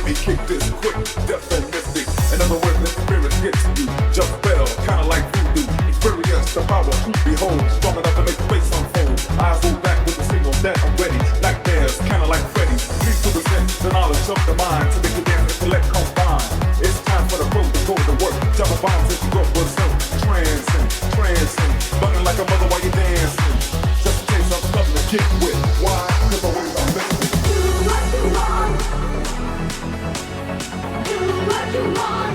me kick this quick, death and mystic. In other words, the spirit gets you. Just fell, kinda like voodoo. Experience the power, behold, strong enough to make space unfold. Eyes roll back with the signal that I'm ready. Nightmares, kinda like Freddy. Lead to the sense, the knowledge of the mind. To make the dance and collect combine. It's time for the pro to go to work. Jump bombs as you go for self. Trancing, bugging like a mother while you dancing. Just in case I'm something to kick with. Why? Cause the ways I'm messing. Do what you want. Do what you want.